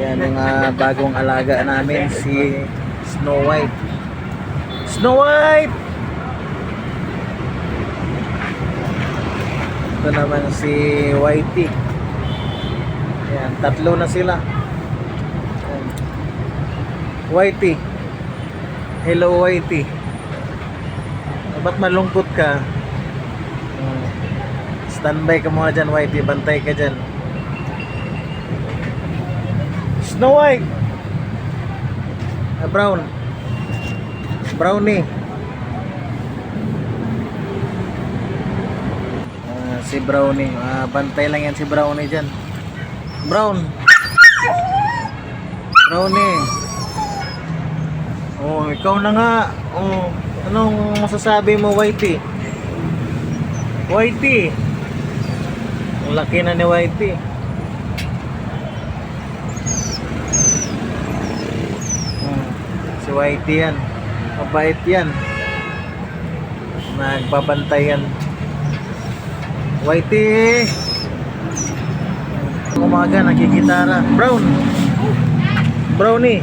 Yan yung bagong alaga namin, si Snow White. Snow White! Ito naman si Whitey. Yan, tatlo na sila. Yan. Whitey. Hello Whitey. Ba't malungkot ka? Standby ka muna dyan, Whitey. Bantay ka dyan. Snow White! Brown. Brownie. Si Brownie. Bantay lang yan si Brownie dyan. Brown. Brownie. Oh, ikaw na nga. Oh, anong masasabi mo, Whitey? Whitey. Ang laki na ni Whitey. Si Whitey yan. Mabait yan. Nagbabantay yan. Whitey. Umaga, nagigitara. Brown. Brownie.